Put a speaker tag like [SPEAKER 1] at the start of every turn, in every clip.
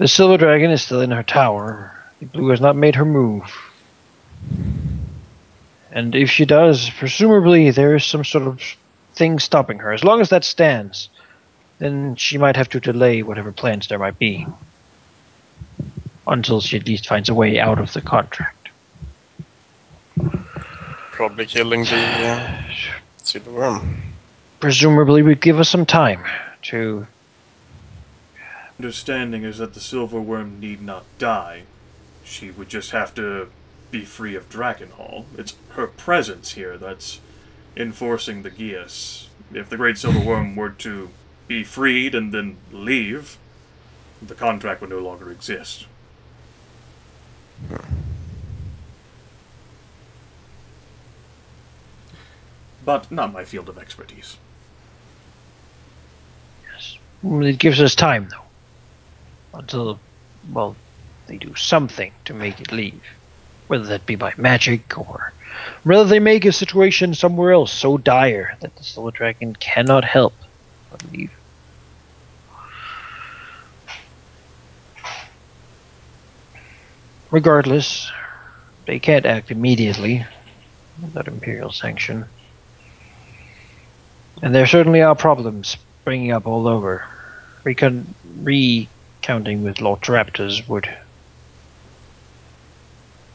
[SPEAKER 1] The silver dragon is still in her tower. The blue has not made her move. And if she does, presumably there is some sort of thing stopping her. As long as that stands, then she might have to delay whatever plans there might be. Until she at least finds a way out of the contract.
[SPEAKER 2] Probably killing the silver worm.
[SPEAKER 1] Presumably would give us some time to...
[SPEAKER 3] Understanding is that the silver worm need not die. She would just have to be free of Drakenhall. It's her presence here that's enforcing the Geas. If the Great Silver Worm were to be freed and then leave, the contract would no longer exist. But not my field of expertise.
[SPEAKER 1] Yes. It gives us time, though. Until, well, they do something to make it leave. Whether that be by magic, or whether they make a situation somewhere else so dire that the Silver Dragon cannot help but leave. Regardless, they can't act immediately without Imperial sanction. And there certainly are problems springing up all over. Recounting with Lord Raptors would...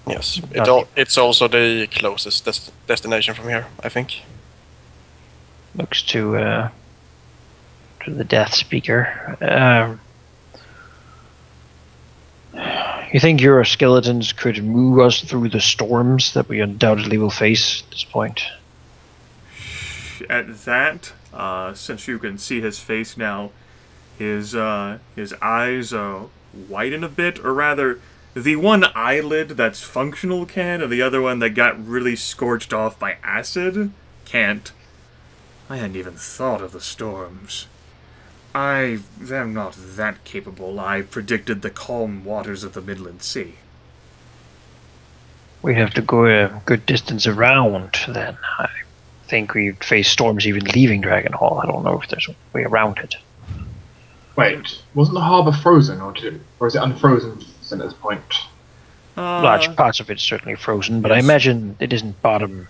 [SPEAKER 2] Yes, it's also the closest destination from here, I think.
[SPEAKER 1] Looks to the Death Speaker. You think your skeletons could move us through the storms that we undoubtedly will face at this point?
[SPEAKER 3] At that, since you can see his face now, his eyes widen a bit, or rather, the one eyelid that's functional can, and the other one that got really scorched off by acid can't. I hadn't even thought of the storms. I am not that capable. I predicted the calm waters of the Midland Sea.
[SPEAKER 1] We'd have to go a good distance around, then. I think we'd face storms even leaving Dragonhall. I don't know if there's a way around it.
[SPEAKER 4] Wait, wasn't the harbour frozen, or is it unfrozen at this point?
[SPEAKER 1] Large parts of it's certainly frozen, but yes. I imagine it isn't bottom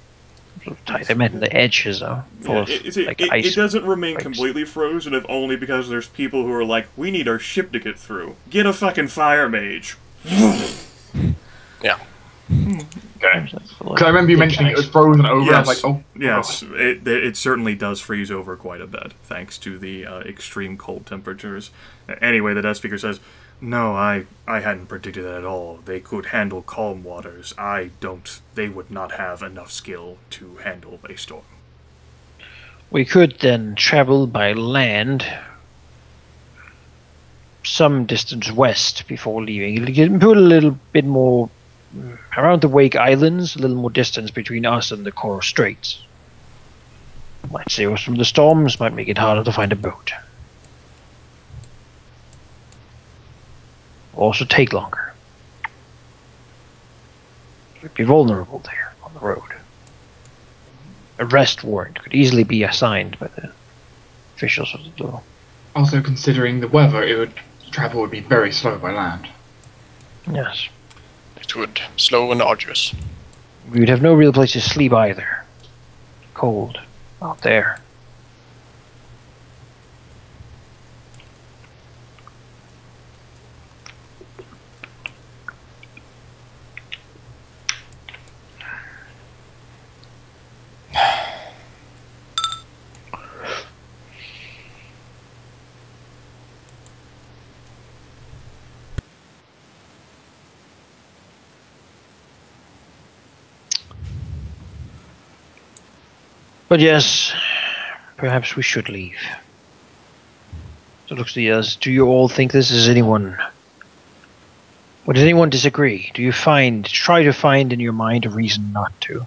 [SPEAKER 1] tight. I meant the edges are full of ice.
[SPEAKER 3] It doesn't remain completely frozen, if only because there's people who are like, we need our ship to get through. Get a fucking fire mage.
[SPEAKER 2] Yeah.
[SPEAKER 4] Okay. Because I remember you mentioning it was frozen over.
[SPEAKER 3] Yes.
[SPEAKER 4] I was like, oh.
[SPEAKER 3] Yes, it certainly does freeze over quite a bit, thanks to the extreme cold temperatures. Anyway, the Death Speaker says, no, I hadn't predicted that at all. They could handle calm waters. They would not have enough skill to handle a storm.
[SPEAKER 1] We could then travel by land some distance west before leaving. It'll put a little bit more around the Wake Islands, a little more distance between us and the Coral Straits. Might save us from the storms, might make it harder to find a boat. Also take longer. We'd be vulnerable there on the road. A rest warrant could easily be assigned by the officials of the Blue.
[SPEAKER 4] Also considering the weather, travel would be very slow by land.
[SPEAKER 1] Yes.
[SPEAKER 2] It would. Slow and arduous.
[SPEAKER 1] We would have no real place to sleep either. Cold out there. But yes, perhaps we should leave. So looks to us. Do you all think this is anyone? Or does anyone disagree? Do you try to find in your mind a reason not to?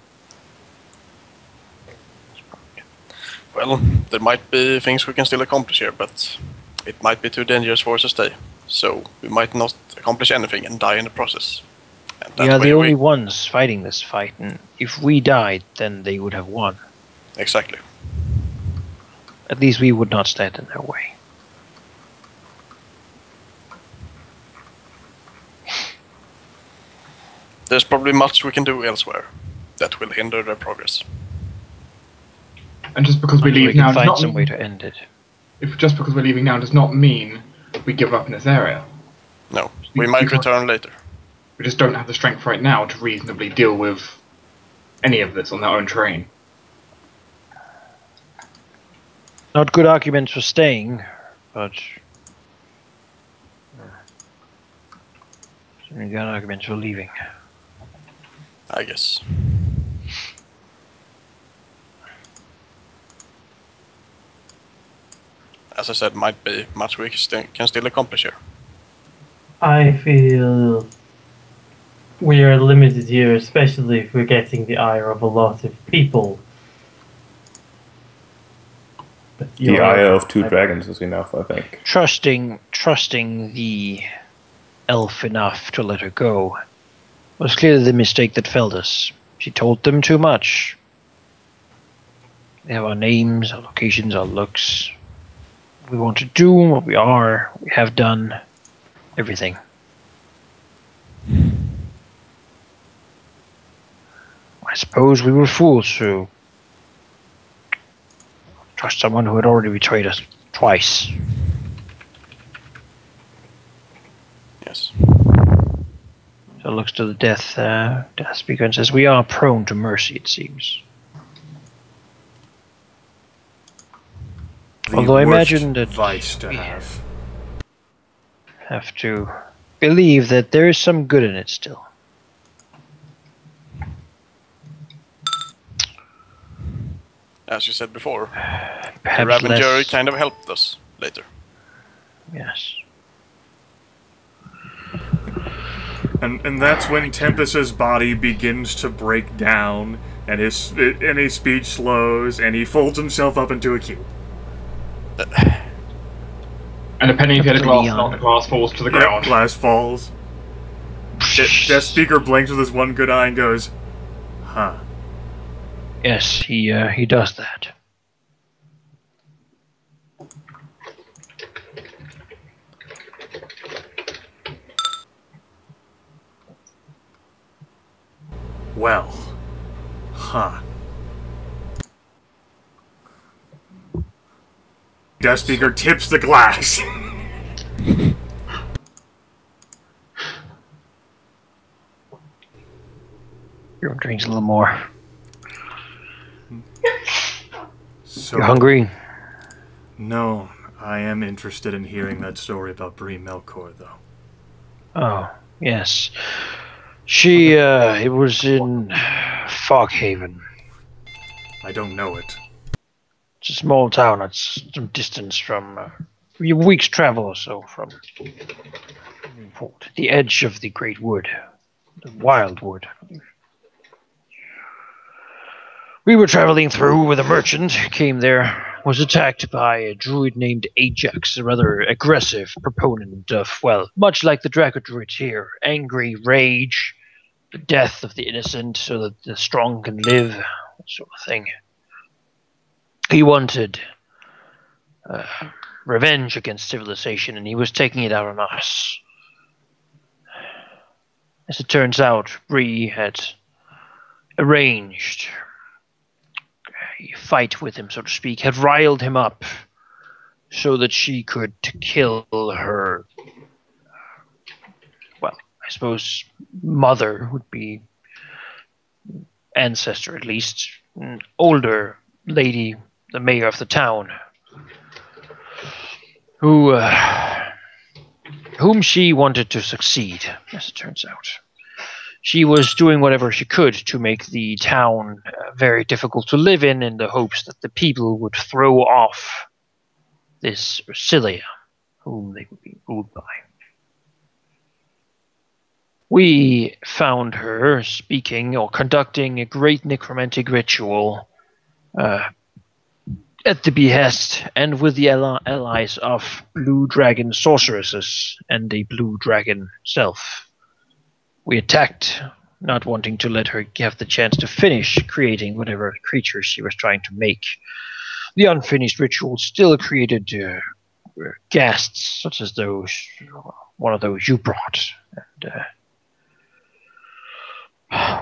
[SPEAKER 2] Well, there might be things we can still accomplish here, but it might be too dangerous for us to stay. So we might not accomplish anything and die in the process. And
[SPEAKER 1] we are the only ones fighting this fight, and if we died, then they would have won.
[SPEAKER 2] Exactly.
[SPEAKER 1] At least we would not stand in their way.
[SPEAKER 2] there's probably much we can do elsewhere that will hinder their progress.
[SPEAKER 4] And just because we
[SPEAKER 1] Until
[SPEAKER 4] leave
[SPEAKER 1] we
[SPEAKER 4] now
[SPEAKER 1] can
[SPEAKER 4] does
[SPEAKER 1] find
[SPEAKER 4] not
[SPEAKER 1] some way
[SPEAKER 4] mean,
[SPEAKER 1] to end it.
[SPEAKER 4] if just because we're leaving now does not mean we give up in this area.
[SPEAKER 2] No, we might return later.
[SPEAKER 4] We just don't have the strength right now to reasonably deal with any of this on our own terrain.
[SPEAKER 1] Not good arguments for staying, but certainly good arguments for leaving.
[SPEAKER 2] I guess. As I said, might be much we can still accomplish here.
[SPEAKER 5] I feel we are limited here, especially if we're getting the ire of a lot of people. But
[SPEAKER 6] The ire of 2 dragons is enough, I think.
[SPEAKER 1] Trusting the elf enough to let her go was clearly the mistake that failed us. She told them too much. They have our names, our locations, our looks. We want to do what we are, we have done, everything. I suppose we were fools to trust someone who had already betrayed us twice.
[SPEAKER 2] Yes.
[SPEAKER 1] So looks to the death speaker and says, "We are prone to mercy, it seems."
[SPEAKER 3] The
[SPEAKER 1] Although I
[SPEAKER 3] worst
[SPEAKER 1] imagine that
[SPEAKER 3] vice to
[SPEAKER 1] we
[SPEAKER 3] have.
[SPEAKER 1] to believe that there is some good in it still.
[SPEAKER 2] As you said before, the
[SPEAKER 1] Perhaps
[SPEAKER 2] Ravager
[SPEAKER 1] less.
[SPEAKER 2] kind of helped us later.
[SPEAKER 1] Yes.
[SPEAKER 3] And that's when Tempus's body begins to break down, and his speech slows, and he folds himself up into a cube.
[SPEAKER 4] And a penny hit a
[SPEAKER 1] Pretty
[SPEAKER 4] glass,
[SPEAKER 1] young.
[SPEAKER 4] not the glass falls to the
[SPEAKER 3] Yeah,
[SPEAKER 4] ground.
[SPEAKER 3] glass falls. Death Speaker blinks with his one good eye and goes, "Huh."
[SPEAKER 1] Yes, he does that.
[SPEAKER 3] Well. Huh. Death Speaker tips the glass.
[SPEAKER 1] Everyone drinks a little more.
[SPEAKER 3] So,
[SPEAKER 1] You're hungry?
[SPEAKER 3] No, I am interested in hearing that story about Bree Melkor, though.
[SPEAKER 1] Oh, yes. She, it was in Foghaven.
[SPEAKER 3] I don't know it.
[SPEAKER 1] It's a small town. It's some distance from, a week's travel or so from the edge of the Great Wood. The Wild Wood. We were traveling through with a merchant, came there, was attacked by a druid named Ajax, a rather aggressive proponent of, well, much like the Draco Druids here, angry rage, the death of the innocent so that the strong can live, that sort of thing. He wanted revenge against civilization, and he was taking it out on us. As it turns out, Bree had arranged a fight with him, so to speak, had riled him up so that she could kill her, well, I suppose mother would be ancestor at least, an older lady, the mayor of the town, whom she wanted to succeed, as it turns out. She was doing whatever she could to make the town very difficult to live in the hopes that the people would throw off this Cilia, whom they would be ruled by. We found her speaking or conducting a great necromantic ritual at the behest and with the allies of Blue Dragon sorceresses and the Blue Dragon self. We attacked, not wanting to let her have the chance to finish creating whatever creatures she was trying to make. The unfinished ritual still created ghasts, such as one of those you brought. And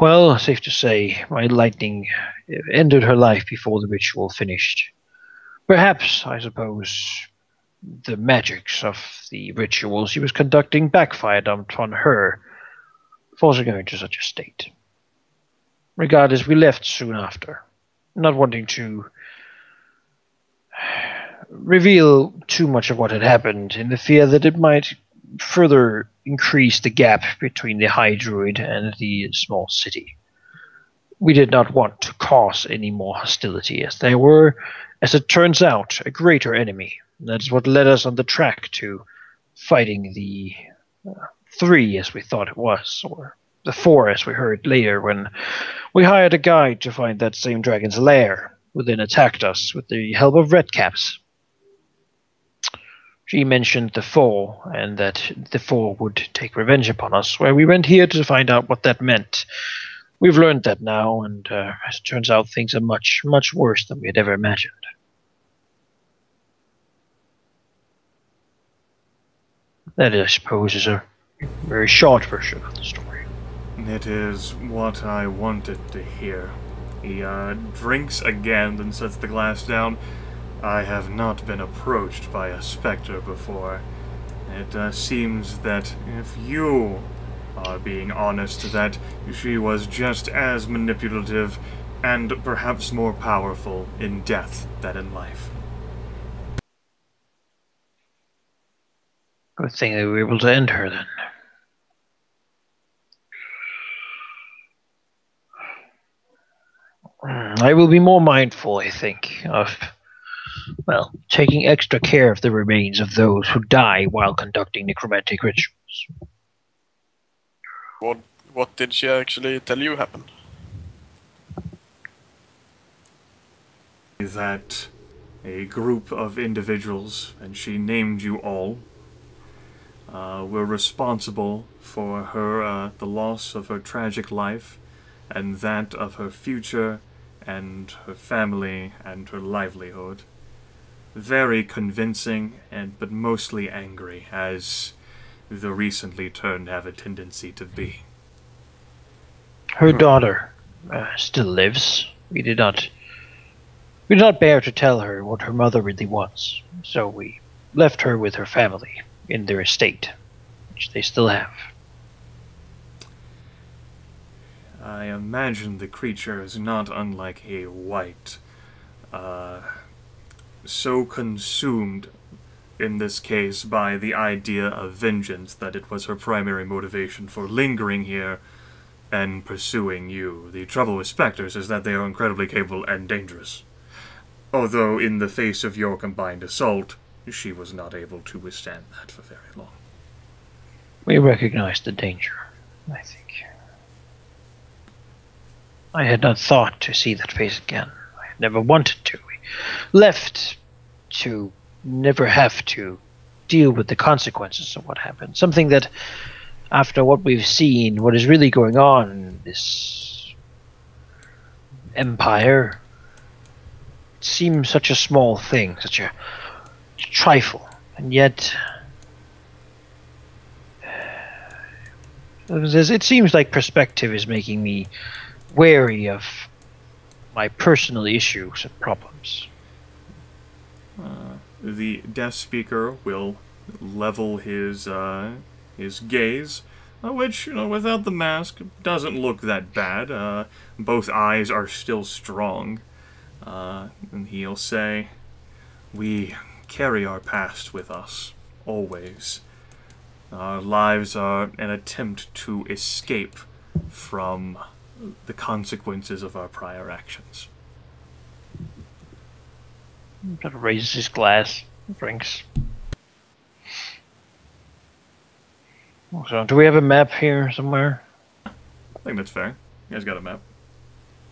[SPEAKER 1] Well, safe to say, my lightning ended her life before the ritual finished. Perhaps, I suppose, the magics of the ritual she was conducting backfired upon her, forcing her into such a state. Regardless, we left soon after, not wanting to reveal too much of what had happened in the fear that it might further increase the gap between the High Druid and the small city. We did not want to cause any more hostility, as there were, as it turns out, a greater enemy. That's what led us on the track to fighting the 3, as we thought it was, or the 4, as we heard later, when we hired a guide to find that same dragon's lair, who then attacked us with the help of redcaps. She mentioned the 4, and that the 4 would take revenge upon us, where we went here to find out what that meant. We've learned that now, and as it turns out, things are much, much worse than we had ever imagined. That, I suppose, is a very short version of the story.
[SPEAKER 3] It is what I wanted to hear. He drinks again and sets the glass down. I have not been approached by a spectre before. It seems that if you are being honest, that she was just as manipulative and perhaps more powerful in death than in life.
[SPEAKER 1] Good thing that we were able to end her, then. I will be more mindful, I think, of, well, taking extra care of the remains of those who die while conducting necromantic rituals.
[SPEAKER 2] What did she actually tell you happened?
[SPEAKER 3] That a group of individuals, and she named you all, were responsible for her, the loss of her tragic life, and that of her future, and her family, and her livelihood. Very convincing, but mostly angry, as the recently turned have a tendency to be.
[SPEAKER 1] Her daughter still lives. We did not bear to tell her what her mother really was, so we left her with her family in their estate, which they still have.
[SPEAKER 3] I imagine the creature is not unlike a wight, so consumed in this case by the idea of vengeance that it was her primary motivation for lingering here and pursuing you. The trouble with specters is that they are incredibly capable and dangerous. Although in the face of your combined assault, she was not able to withstand that for very long.
[SPEAKER 1] We recognized the danger, I think. I had not thought to see that face again. I had never wanted to. We left to never have to deal with the consequences of what happened. Something that, after what we've seen, what is really going on in this empire, seems such a small thing, such a trifle, and yet it seems like perspective is making me wary of my personal issues and problems.
[SPEAKER 3] The deaf speaker will level his gaze, which, without the mask, doesn't look that bad. Both eyes are still strong. And he'll say, "We carry our past with us, always. Our lives are an attempt to escape from the consequences of our prior actions."
[SPEAKER 1] Kind of raises his glass, drinks. So, do we have a map here somewhere?
[SPEAKER 3] I think that's fair. You guys got a map.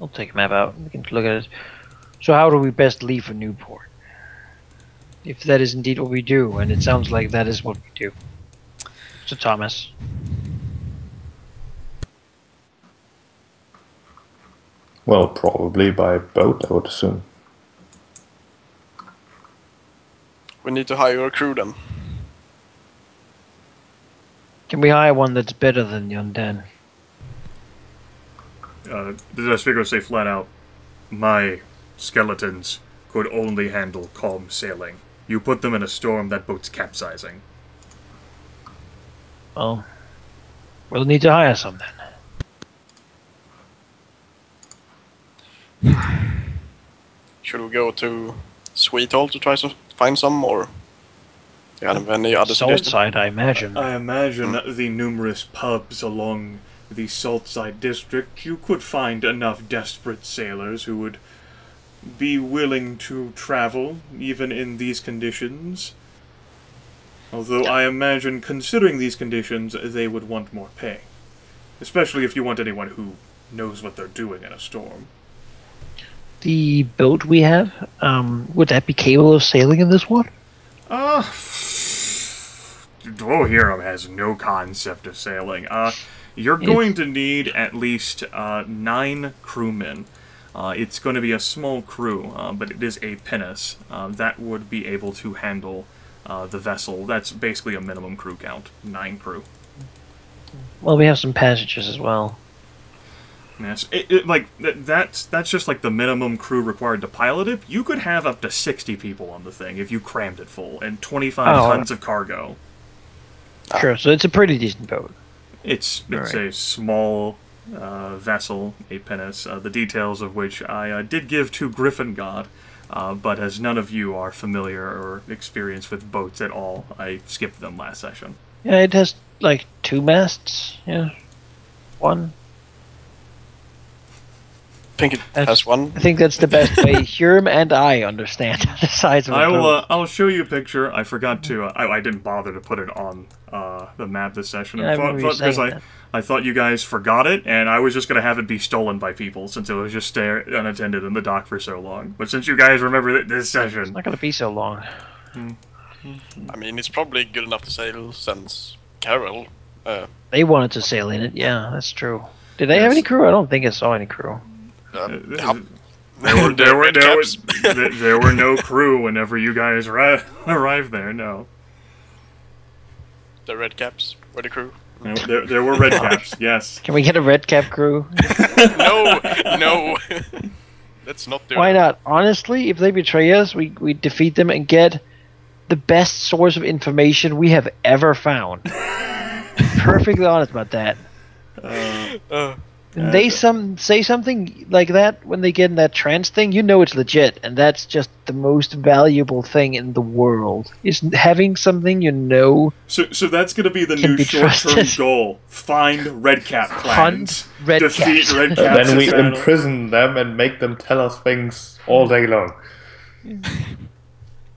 [SPEAKER 1] I'll take a map out. We can look at it. So how do we best leave for Newport? If that is indeed what we do, and it sounds like that is what we do. So Thomas.
[SPEAKER 6] Well, probably by boat, I would assume.
[SPEAKER 2] We need to hire a crew then.
[SPEAKER 1] Can we hire one that's better than the undead?
[SPEAKER 3] the speakers say flat out, "My skeletons could only handle calm sailing. You put them in a storm, that boat's capsizing."
[SPEAKER 1] Well, we'll need to hire some then.
[SPEAKER 2] Should we go to Sweet Hall to try to find some, or do you have any other
[SPEAKER 1] Salt
[SPEAKER 2] suggestions?
[SPEAKER 1] side, I imagine.
[SPEAKER 3] I imagine the numerous pubs along the Saltside district, you could find enough desperate sailors who would be willing to travel, even in these conditions. Although I imagine, considering these conditions, they would want more pay. Especially if you want anyone who knows what they're doing in a storm.
[SPEAKER 1] The boat we have, would that be capable of sailing in this one?
[SPEAKER 3] Dwohurim has no concept of sailing. You're going to need at least 9 crewmen. It's going to be a small crew, but it is a pinnace. That would be able to handle the vessel. That's basically a minimum crew count. 9 crew.
[SPEAKER 1] Well, we have some passengers as well.
[SPEAKER 3] Yes, that's just like the minimum crew required to pilot it. You could have up to 60 people on the thing if you crammed it full, and 25 tons of cargo.
[SPEAKER 1] Sure, so it's a pretty decent boat.
[SPEAKER 3] It's a small vessel, a pinnace, the details of which I did give to Griffin God, but as none of you are familiar or experienced with boats at all, I skipped them last session.
[SPEAKER 1] Yeah, it has, like, 2 masts. Yeah. 1.
[SPEAKER 2] I think it has one.
[SPEAKER 1] I think that's the best way Hurim and I understand the size of a boat.
[SPEAKER 3] I'll show you a picture. I forgot to. I didn't bother to put it on the map this session.
[SPEAKER 1] Yeah,
[SPEAKER 3] Because I thought you guys forgot it, and I was just going to have it be stolen by people since it was just there unattended in the dock for so long. But since you guys remember this session...
[SPEAKER 1] It's not going to be so long.
[SPEAKER 2] I mean, it's probably good enough to sail since Carol.
[SPEAKER 1] They wanted to sail in it, yeah, that's true. Did they have any crew? I don't think I saw any crew.
[SPEAKER 3] There were no crew whenever you guys arrived there, no.
[SPEAKER 2] The red caps were the crew.
[SPEAKER 3] No, there were red caps, yes.
[SPEAKER 1] Can we get a red cap crew?
[SPEAKER 2] No. Let's not do
[SPEAKER 1] Why
[SPEAKER 2] it.
[SPEAKER 1] not? Honestly, if they betray us, we defeat them and get the best source of information we have ever found. Perfectly honest about that. And they say something like that when they get in that trance thing, you know it's legit, and that's just the most valuable thing in the world. Is having something you know.
[SPEAKER 3] So that's going to be the new short-term goal: find red cap clans, defeat red caps.
[SPEAKER 6] Then we imprison them and make them tell us things all day long.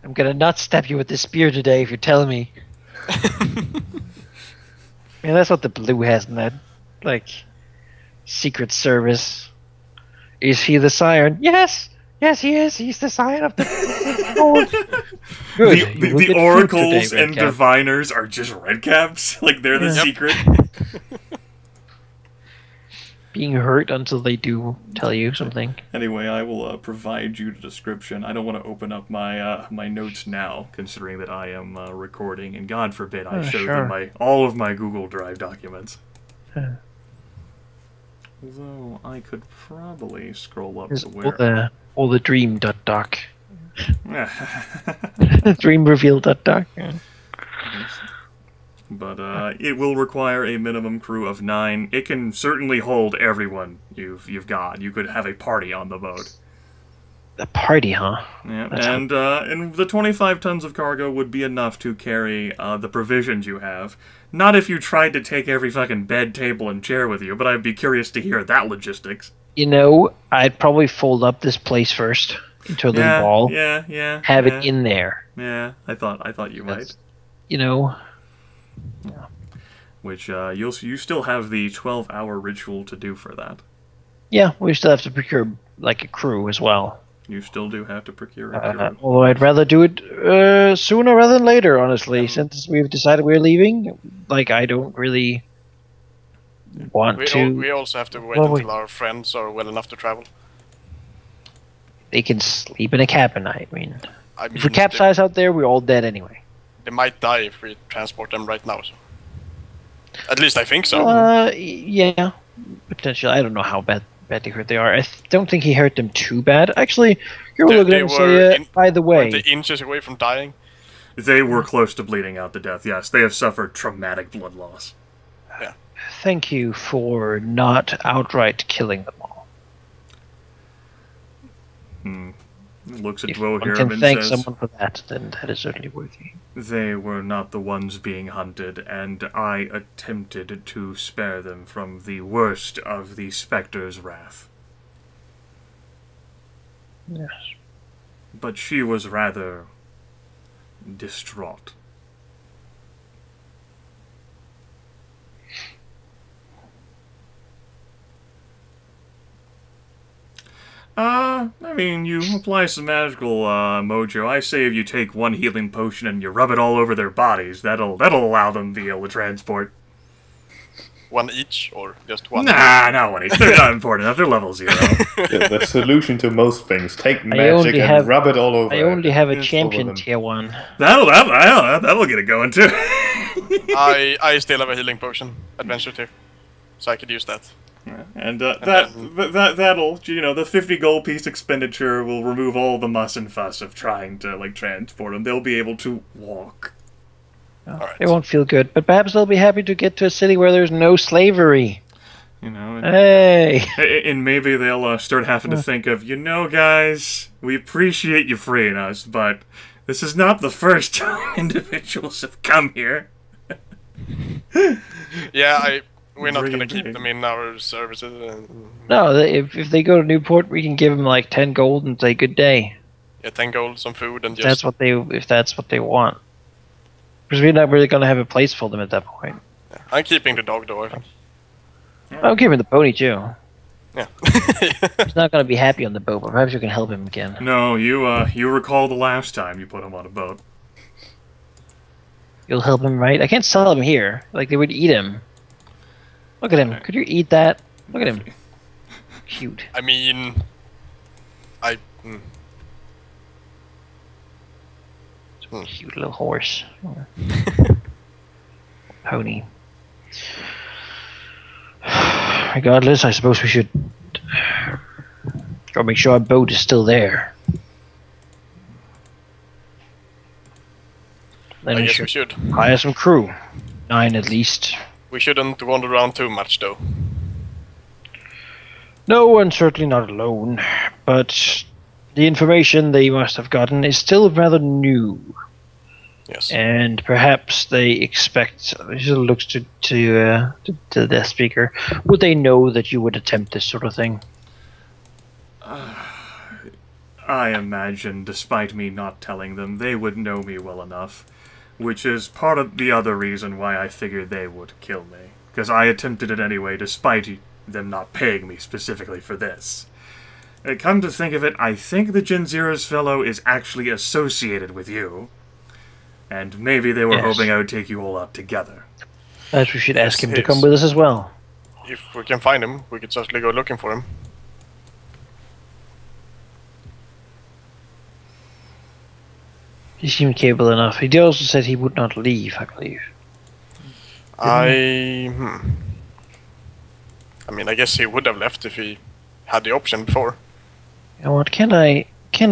[SPEAKER 1] I'm gonna not stab you with this spear today if you're telling me. Yeah, that's what the blue has in that, like. Secret Service. Is he the Scion? Yes! Yes, he is! He's the Scion of the gold. Good.
[SPEAKER 3] The oracles today, and diviners are just redcaps? Like they're the secret?
[SPEAKER 1] Being hurt until they do tell you something.
[SPEAKER 3] Anyway, I will provide you the description. I don't want to open up my my notes now, considering that I am recording, and God forbid I show them all of my Google Drive documents. Although I could probably scroll up to where
[SPEAKER 1] all the dream.doc. Dream reveal.doc. Yeah.
[SPEAKER 3] But it will require a minimum crew of 9. It can certainly hold everyone you've got. You could have a party on the boat.
[SPEAKER 1] A party, huh?
[SPEAKER 3] Yeah, and the 25 tons of cargo would be enough to carry the provisions you have. Not if you tried to take every fucking bed, table, and chair with you, but I'd be curious to hear that logistics.
[SPEAKER 1] You know, I'd probably fold up this place first into a little ball.
[SPEAKER 3] Yeah.
[SPEAKER 1] Have it in there.
[SPEAKER 3] Yeah, I thought you might.
[SPEAKER 1] You know.
[SPEAKER 3] Yeah. Which you still have the 12-hour ritual to do for that.
[SPEAKER 1] Yeah, we still have to procure like a crew as well.
[SPEAKER 3] You still do have to procure a crew.
[SPEAKER 1] Although I'd rather do it sooner rather than later, honestly. Since we've decided we're leaving, like, I don't really want to...
[SPEAKER 2] We also have to wait until our friends are well enough to travel.
[SPEAKER 1] They can sleep in a cabin, I mean if we capsize out there, we're all dead anyway.
[SPEAKER 2] They might die if we transport them right now. So. At least I think so.
[SPEAKER 1] Yeah. Potentially. I don't know how bad badly hurt they are. I don't think he hurt them too bad. Actually, you were
[SPEAKER 2] They-
[SPEAKER 1] looking
[SPEAKER 2] they
[SPEAKER 1] at and
[SPEAKER 2] were
[SPEAKER 1] say,
[SPEAKER 2] in-
[SPEAKER 1] by the
[SPEAKER 2] Weren't
[SPEAKER 1] way,
[SPEAKER 2] they inches away from dying?
[SPEAKER 3] They were close to bleeding out to death, yes. They have suffered traumatic blood loss.
[SPEAKER 1] thank you for not outright killing them all.
[SPEAKER 3] Looks at
[SPEAKER 1] If one
[SPEAKER 3] Dwohurim
[SPEAKER 1] can
[SPEAKER 3] and
[SPEAKER 1] thank
[SPEAKER 3] says,
[SPEAKER 1] someone for that, then that is certainly worthy.
[SPEAKER 3] they were not the ones being hunted, and I attempted to spare them from the worst of the Spectre's wrath.
[SPEAKER 1] Yes.
[SPEAKER 3] But she was rather distraught. I mean, you apply some magical mojo. I say if you take one healing potion and you rub it all over their bodies, that'll allow them to be able to transport.
[SPEAKER 2] One each, or just one?
[SPEAKER 3] Nah, not one each. They're not important enough. They're level 0.
[SPEAKER 6] The solution to most things: take
[SPEAKER 1] only
[SPEAKER 6] magic and
[SPEAKER 1] have-
[SPEAKER 6] rub it all over.
[SPEAKER 1] I only have a
[SPEAKER 6] It's
[SPEAKER 1] champion
[SPEAKER 6] over them.
[SPEAKER 1] tier 1.
[SPEAKER 3] That'll get it going too.
[SPEAKER 2] I still have a healing potion, adventure tier, so I could use that.
[SPEAKER 3] And that'll, you know, the 50 gold piece expenditure will remove all the muss and fuss of trying to like transport them. They'll be able to walk.
[SPEAKER 2] Alright.
[SPEAKER 1] They won't feel good, but perhaps they'll be happy to get to a city where there's no slavery.
[SPEAKER 3] You know,
[SPEAKER 1] Hey!
[SPEAKER 3] and maybe they'll start having to think of, you know, guys, we appreciate you freeing us, but this is not the first time individuals have come here.
[SPEAKER 2] Yeah, we're not gonna
[SPEAKER 3] Brilliant.
[SPEAKER 2] keep them in our services.
[SPEAKER 1] No, if they go to Newport, we can give them like 10 gold and say good day.
[SPEAKER 2] Yeah, 10 gold, some food, and
[SPEAKER 1] If that's what they want. Because we're not really gonna have a place for them at that point.
[SPEAKER 2] I'm keeping the dog though, I think.
[SPEAKER 1] I'm giving the pony too.
[SPEAKER 2] Yeah.
[SPEAKER 1] He's not gonna be happy on the boat, but perhaps you can help him again.
[SPEAKER 3] No, you recall the last time you put him on a boat.
[SPEAKER 1] You'll help him, right? I can't sell him here. Like they would eat him. Look at him. Could you eat that? Look at him. Cute.
[SPEAKER 2] I mean,
[SPEAKER 1] Cute little horse. Pony. Regardless, I suppose we should go make sure our boat is still there. Then
[SPEAKER 2] I
[SPEAKER 1] we
[SPEAKER 2] guess we
[SPEAKER 1] should
[SPEAKER 2] should.
[SPEAKER 1] hire some crew. 9 at least.
[SPEAKER 2] We shouldn't wander around too much though.
[SPEAKER 1] No, and certainly not alone. But the information they must have gotten is still rather new.
[SPEAKER 2] Yes.
[SPEAKER 1] And perhaps they expect. He looks to the speaker. Would they know that you would attempt this sort of thing?
[SPEAKER 3] I imagine, despite me not telling them, they would know me well enough. Which is part of the other reason why I figured they would kill me. Because I attempted it anyway, despite them not paying me specifically for this. Come to think of it, I think the Gen Zero's fellow is actually associated with you. And maybe they were
[SPEAKER 1] Yes.
[SPEAKER 3] hoping I would take you all out together.
[SPEAKER 1] Perhaps we should ask him to
[SPEAKER 2] yes.
[SPEAKER 1] come with us as well.
[SPEAKER 2] If we can find him, we could certainly go looking for him.
[SPEAKER 1] He seemed capable enough. He also said he would not leave, I believe.
[SPEAKER 2] I mean, I guess he would have left if he had the option before.
[SPEAKER 1] You know what? Can I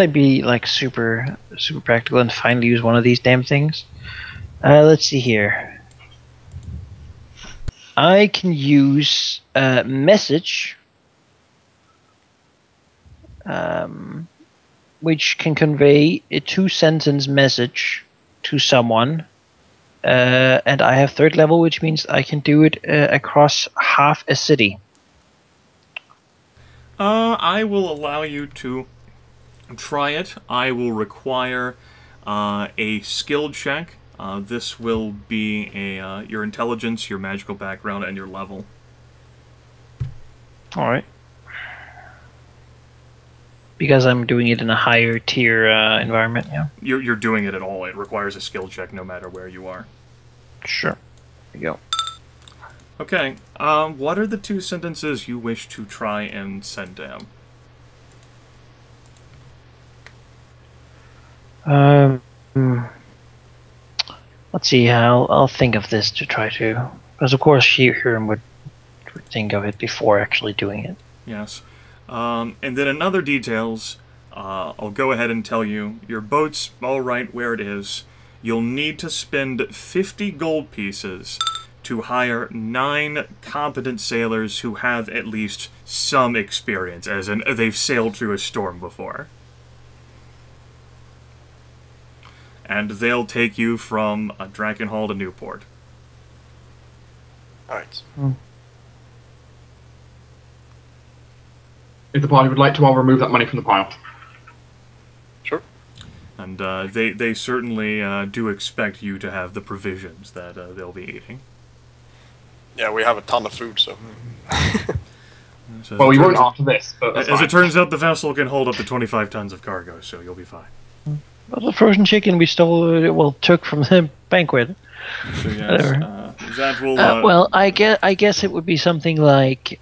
[SPEAKER 1] be like super practical and finally use one of these damn things? Let's see here. I can use message, which can convey a 2-sentence message to someone. And I have 3rd level, which means I can do it across half a city.
[SPEAKER 3] I will allow you to try it. I will require a skill check. This will be your intelligence, your magical background, and your level.
[SPEAKER 1] Alright. Because I'm doing it in a higher tier environment, yeah.
[SPEAKER 3] You're doing it at all. It requires a skill check no matter where you are.
[SPEAKER 1] Sure. There you go.
[SPEAKER 3] Okay, what are the 2 sentences you wish to try and send to him?
[SPEAKER 1] Let's see. I'll think of this to try to, because of course Hiram would think of it before actually doing it.
[SPEAKER 3] Yes. And then in other details, I'll go ahead and tell you, your boat's all right where it is. You'll need to spend 50 gold pieces to hire 9 competent sailors who have at least some experience, as in they've sailed through a storm before. And they'll take you from Drakenhall to Newport.
[SPEAKER 2] Alright.
[SPEAKER 4] If the party would like to, I'll remove that money from the pile.
[SPEAKER 2] Sure.
[SPEAKER 3] And they certainly do expect you to have the provisions that they'll be eating.
[SPEAKER 2] Yeah, we have a ton of food, so...
[SPEAKER 3] So
[SPEAKER 4] Well, we won't after this, but that's
[SPEAKER 3] as
[SPEAKER 4] fine.
[SPEAKER 3] it turns out, the vessel can hold up to 25 tons of cargo, so you'll be fine.
[SPEAKER 1] Well, the frozen chicken we stole, took from the banquet.
[SPEAKER 3] So yes, that will...
[SPEAKER 1] Well, I guess it would be something like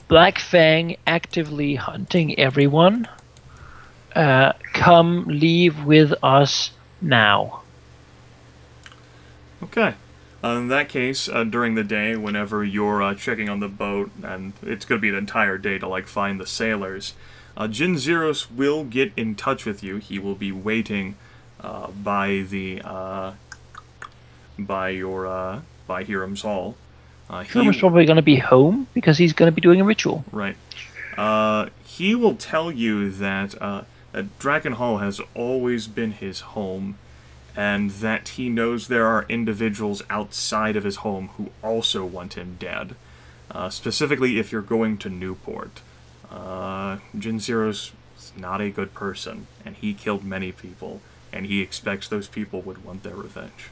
[SPEAKER 1] Black Fang actively hunting everyone. Come leave with us now.
[SPEAKER 3] Okay. In that case, during the day, whenever you're checking on the boat, and it's going to be an entire day to like find the sailors, Jin Zeros will get in touch with you. He will be waiting by Hiram's Hall.
[SPEAKER 1] Hiram's probably going to be home because he's going to be doing a ritual.
[SPEAKER 3] Right. He will tell you that Drakenhall has always been his home, and that he knows there are individuals outside of his home who also want him dead. Specifically, if you're going to Newport. Jin Zero's not a good person, and he killed many people, and he expects those people would want their revenge.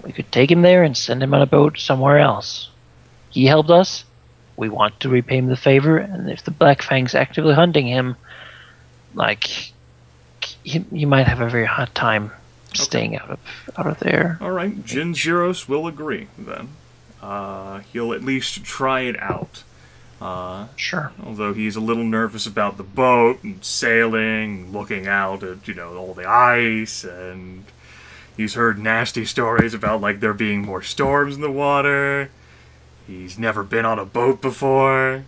[SPEAKER 1] We could take him there and send him on a boat somewhere else. He helped us. We want to repay him the favor, and if the Black Fang's actively hunting him, like, you might have a very hard time staying out of there.
[SPEAKER 3] All right, Jin Zeros will agree then. He'll at least try it out.
[SPEAKER 1] Sure.
[SPEAKER 3] Although he's a little nervous about the boat and sailing, looking out at, all the ice, and he's heard nasty stories about, like, there being more storms in the water. He's never been on a boat before.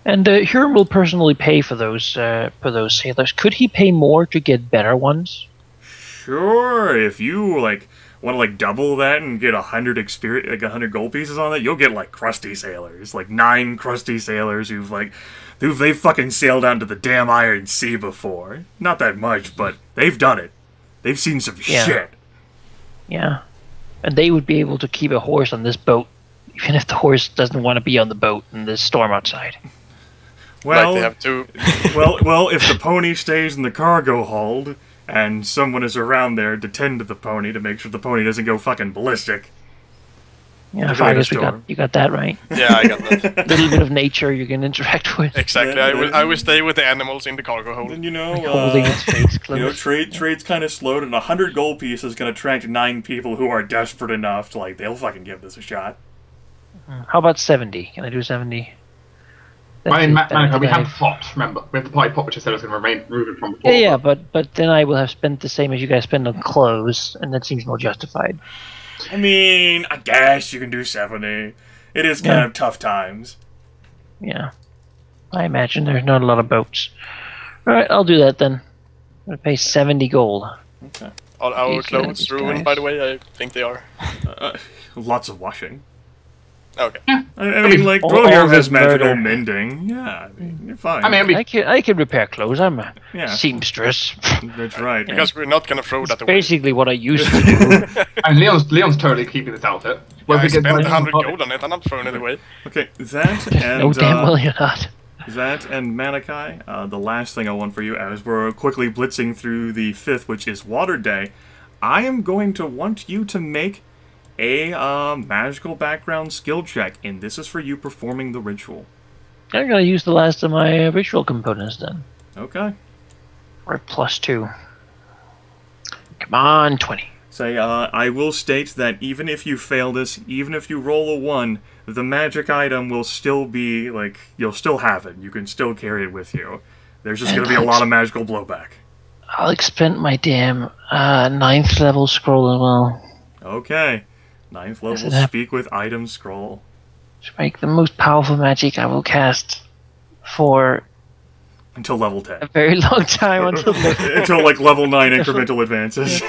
[SPEAKER 1] And Hiram will personally pay for those sailors. Could he pay more to get better ones?
[SPEAKER 3] Sure, if you, like, want to, like, double that and get 100 experience, like 100 gold pieces on that, you'll get, like, crusty sailors. Like, 9 crusty sailors they've fucking sailed down to the damn Iron Sea before. Not that much, but they've done it. They've seen some shit.
[SPEAKER 1] Yeah. And they would be able to keep a horse on this boat, even if the horse doesn't want to be on the boat in this storm outside.
[SPEAKER 3] Well,
[SPEAKER 2] like they have to.
[SPEAKER 3] well, if the pony stays in the cargo hold, and someone is around there to tend to the pony to make sure the pony doesn't go fucking ballistic.
[SPEAKER 1] Yeah, Fargus, you got that right.
[SPEAKER 2] Yeah, I got that.
[SPEAKER 1] A little bit of nature you can interact with.
[SPEAKER 2] Exactly. I will stay with the animals in the cargo hold.
[SPEAKER 3] And
[SPEAKER 1] holding its face close.
[SPEAKER 3] Trade's kind of slowed, and 100 gold pieces is going to attract 9 people who are desperate enough to, like, they'll fucking give this a shot.
[SPEAKER 1] How about 70? Can I do 70?
[SPEAKER 4] Manaki, we have the pot, remember? We have the party pot, which I said was going to remain removed from before.
[SPEAKER 1] Yeah, but then I will have spent the same as you guys spend on clothes, and that seems more justified.
[SPEAKER 3] I mean, I guess you can do 70. It is kind of tough times.
[SPEAKER 1] Yeah. I imagine there's not a lot of boats. Alright, I'll do that then. I'm going to pay 70 gold.
[SPEAKER 3] Okay.
[SPEAKER 2] Are our clothes ruined, by the way? I think they are.
[SPEAKER 3] Lots of washing.
[SPEAKER 2] Okay.
[SPEAKER 3] I mean, like, Goger has magical mending. Yeah, I mean, you're fine.
[SPEAKER 4] I mean,
[SPEAKER 1] I can repair clothes. I'm a
[SPEAKER 3] Yeah.
[SPEAKER 1] seamstress.
[SPEAKER 3] That's right.
[SPEAKER 2] Because we're not going to throw that away.
[SPEAKER 1] Basically what I used to do.
[SPEAKER 4] and Leon's totally keeping this outfit.
[SPEAKER 2] Yeah, I spent 100 gold on it. I'm not throwing it away.
[SPEAKER 3] Okay, that and...
[SPEAKER 1] No damn well you're not.
[SPEAKER 3] That and Manaki, the last thing I want for you, as we're quickly blitzing through the 5th, which is Water Day, I am going to want you to make a magical background skill check, and this is for you performing the ritual.
[SPEAKER 1] I'm going to use the last of my ritual components then.
[SPEAKER 3] Okay.
[SPEAKER 1] Or +2. Come on, 20.
[SPEAKER 3] Say, I will state that even if you fail this, even if you roll a 1, the magic item will still be, like, you'll still have it. You can still carry it with you. There's just going to be a lot of magical blowback.
[SPEAKER 1] I'll expend my damn 9th level scroll as well.
[SPEAKER 3] Okay. 9th level Speak with Item Scroll.
[SPEAKER 1] To make the most powerful magic I will cast for
[SPEAKER 3] Until level 10.
[SPEAKER 1] a very long time until
[SPEAKER 3] Until like level 9 incremental advances.